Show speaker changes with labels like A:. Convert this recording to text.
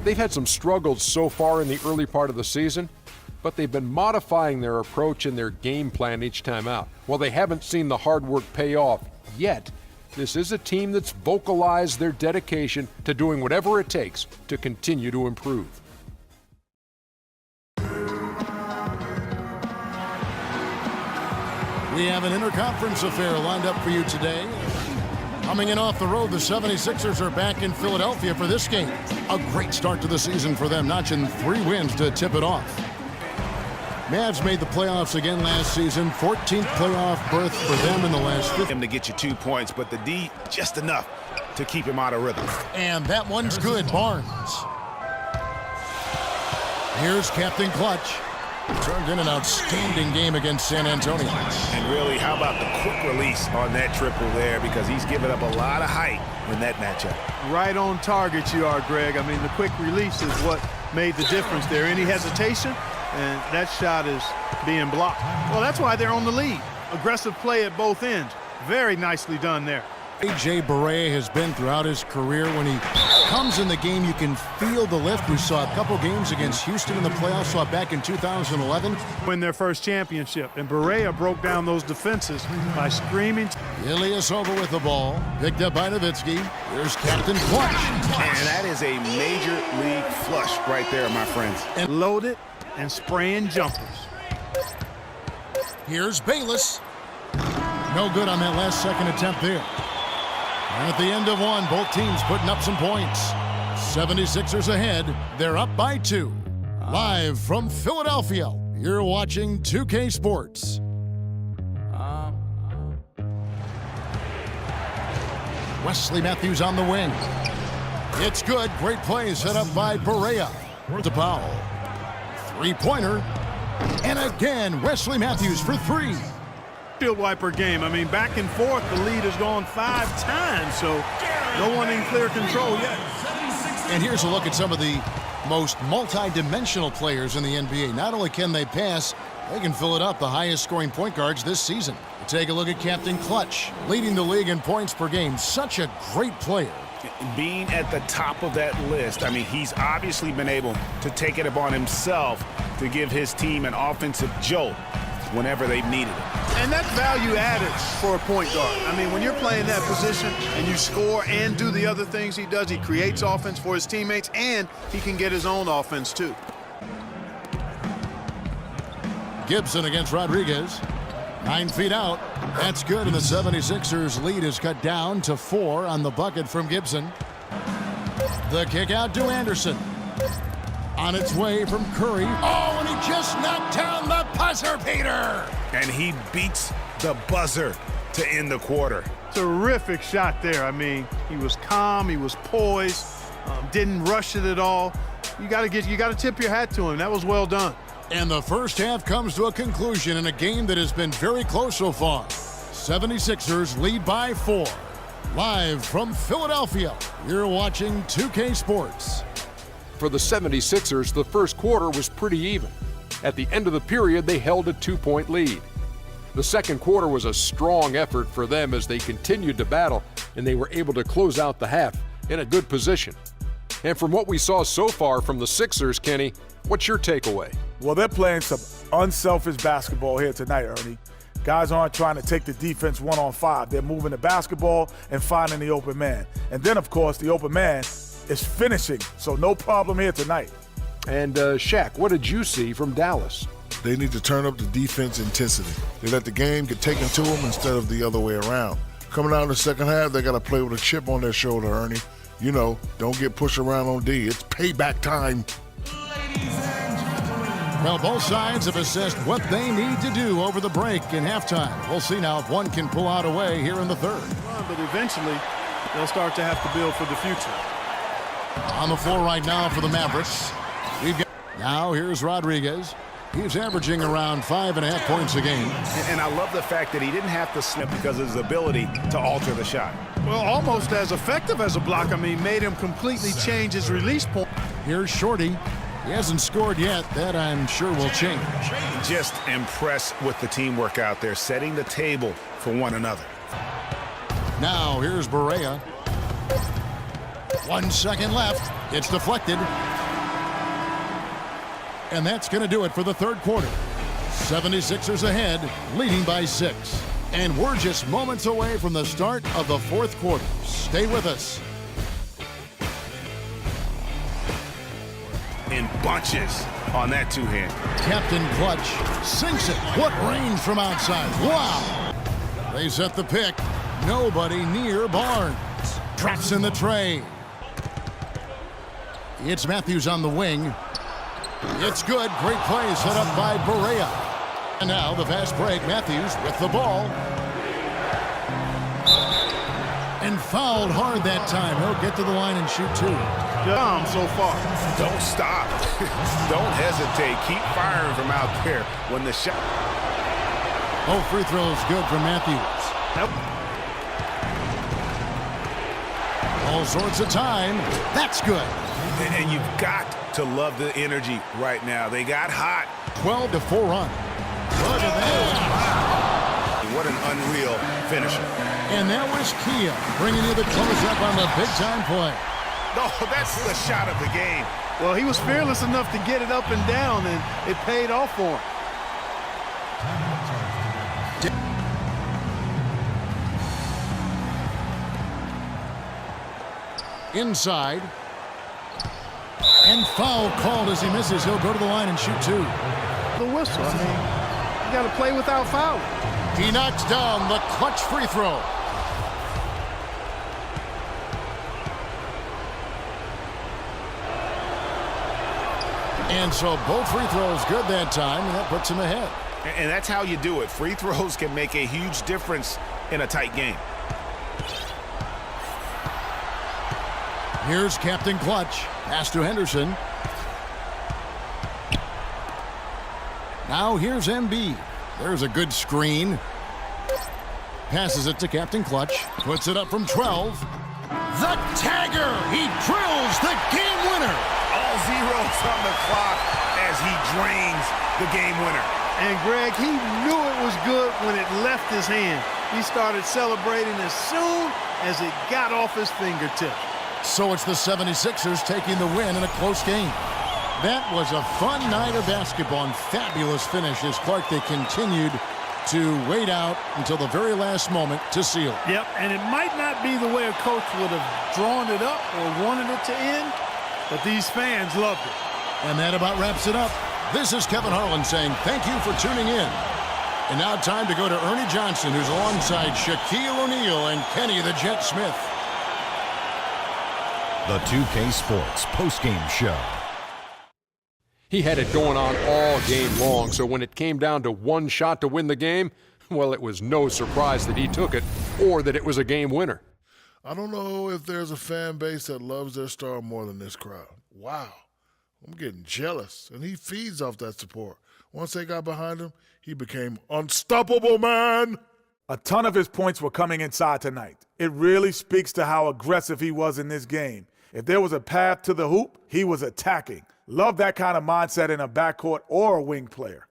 A: They've had some struggles so far in the early part of the season, but they've been modifying their approach and their game plan each time out. While they haven't seen the hard work pay off yet, this is a team that's vocalized their dedication to doing whatever it takes to continue to improve.
B: We have an interconference affair lined up for you today. Coming in off the road, the 76ers are back in Philadelphia for this game. A great start to the season for them, notching 3 wins to tip it off. Mavs made the playoffs again last season, 14th playoff berth for them in the last 50.
C: Him to get you 2 points, but the D just enough to keep him out of rhythm.
B: And that one's good, Barnes. Here's Captain Clutch. Turned in an outstanding game against San Antonio.
C: And really, how about the quick release on that triple there, because he's given up a lot of height in that matchup.
D: Right on target you are, Greg. I mean, the quick release is what made the difference there. Any hesitation, and that shot is being blocked. Well, that's why they're on the lead. Aggressive play at both ends. Very nicely done there.
B: A.J. Barea has been throughout his career. When he comes in the game, you can feel the lift. We saw a couple games against Houston in the playoffs, saw it back in 2011.
D: Win their first championship, and Barea broke down those defenses by screaming.
B: Ilyasova with the ball, picked up by Nowitzki. Here's Captain Clutch.
C: And that is a major league flush right there, my friends.
D: And loaded and spraying jumpers.
B: Here's Bayless. No good on that last second attempt there. And at the end of one, both teams putting up some points. 76ers ahead. They're up by 2. Live from Philadelphia, you're watching 2K Sports. Wesley Matthews on the wing. It's good. Great play set up by Barea. To Powell. 3-pointer. And again, Wesley Matthews for 3.
D: Field wiper game. I mean, back and forth, the lead has gone 5 times, so no one in clear control yet.
B: And here's a look at some of the most multi-dimensional players in the NBA. Not only can they pass, they can fill it up, the highest scoring point guards this season. Take a look at Captain Clutch, leading the league in points per game. Such a great player.
C: Being at the top of that list, I mean, he's obviously been able to take it upon himself to give his team an offensive jolt whenever they've needed it.
D: And that's value added for a point guard. I mean, when you're playing that position and you score and do the other things he does, he creates offense for his teammates, and he can get his own offense too.
B: Gibson against Rodriguez. 9 feet out. That's good, and the 76ers lead is cut down to 4 on the bucket from Gibson. The kick out to Anderson. On its way from Curry. Oh, and he just knocked down the buzzer beater.
C: And he beats the buzzer to end the quarter.
D: Terrific shot there. I mean, he was calm, he was poised, didn't rush it at all. You got to tip your hat to him. That was well done.
B: And the first half comes to a conclusion in a game that has been very close so far. 76ers lead by 4. Live from Philadelphia, you're watching 2K Sports.
A: For the 76ers, the first quarter was pretty even. At the end of the period, they held a 2-point lead. The second quarter was a strong effort for them as they continued to battle, and they were able to close out the half in a good position. And from what we saw so far from the Sixers, Kenny, what's your takeaway?
E: Well, they're playing some unselfish basketball here tonight, Ernie. Guys aren't trying to take the defense 1-on-5. They're moving the basketball and finding the open man. And then, of course, the open man is finishing, so no problem here tonight.
A: And Shaq, what did you see from Dallas?
F: They need to turn up the defense intensity. They let the game get taken to them instead of the other way around. Coming out in the second half, they got to play with a chip on their shoulder, Ernie. You know, don't get pushed around on D. It's payback time.
B: Well, both sides have assessed what they need to do over the break and halftime. We'll see now if one can pull out a way here in the third.
D: But eventually, they'll start to have to build for the future.
B: On the floor right now for the Mavericks. Now here's Rodriguez. He's averaging around 5.5 points a game.
C: And I love the fact that he didn't have to snip because of his ability to alter the shot.
D: Well, almost as effective as a block. I mean, made him completely change his release point.
B: Here's Shorty. He hasn't scored yet. That, I'm sure, will change.
C: Just impressed with the teamwork out there, setting the table for one another.
B: Now here's Barea. 1 second left. It's deflected. And that's going to do it for the third quarter. 76ers ahead, leading by 6. And we're just moments away from the start of the fourth quarter. Stay with us.
C: In bunches on that two-hand.
B: Captain Clutch sinks it. What range from outside. Wow. They set the pick. Nobody near Barnes. Drops in the tray. It's Matthews on the wing. It's good. Great play set up by Barea. And now the fast break. Matthews with the ball. And fouled hard that time. He'll get to the line and shoot 2.
D: So far.
C: Don't stop. Don't hesitate. Keep firing from out there when the shot.
B: Both free throws good for Matthews.
D: Yep.
B: All sorts of time. That's good.
C: And you've got to love the energy right now. They got hot.
B: 12-4 run. Look at that.
C: What an unreal finisher.
B: And that was Kia bringing you the close-up on the big-time play.
C: No, that's the shot of the game.
D: Well, he was fearless enough to get it up and down, and it paid off for him.
B: Inside. And foul called as he misses. He'll go to the line and shoot 2.
D: The whistle. I mean, you got to play without fouling.
B: He knocks down the clutch free throw. And so both free throws good that time, and that puts him ahead.
C: And that's how you do it. Free throws can make a huge difference in a tight game.
B: Here's Captain Clutch. Pass to Henderson. Now here's Embiid. There's a good screen. Passes it to Captain Clutch. Puts it up from 12. The tagger! He drills the game winner!
C: All zeros on the clock as he drains the game winner.
D: And Greg, he knew it was good when it left his hand. He started celebrating as soon as it got off his fingertip.
B: So it's the 76ers taking the win in a close game. That was a fun night of basketball and fabulous finish as Clark, they continued to wait out until the very last moment to seal it.
D: Yep, and it might not be the way a coach would have drawn it up or wanted it to end, but these fans loved it.
B: And that about wraps it up. This is Kevin Harlan saying thank you for tuning in. And now time to go to Ernie Johnson, who's alongside Shaquille O'Neal and Kenny the Jet Smith.
G: The 2K Sports postgame show.
A: He had it going on all game long, so when it came down to one shot to win the game, well, it was no surprise that he took it or that it was a game winner.
F: I don't know if there's a fan base that loves their star more than this crowd. Wow. I'm getting jealous, and he feeds off that support. Once they got behind him, he became unstoppable, man.
E: A ton of his points were coming inside tonight. It really speaks to how aggressive he was in this game. If there was a path to the hoop, he was attacking. Love that kind of mindset in a backcourt or a wing player.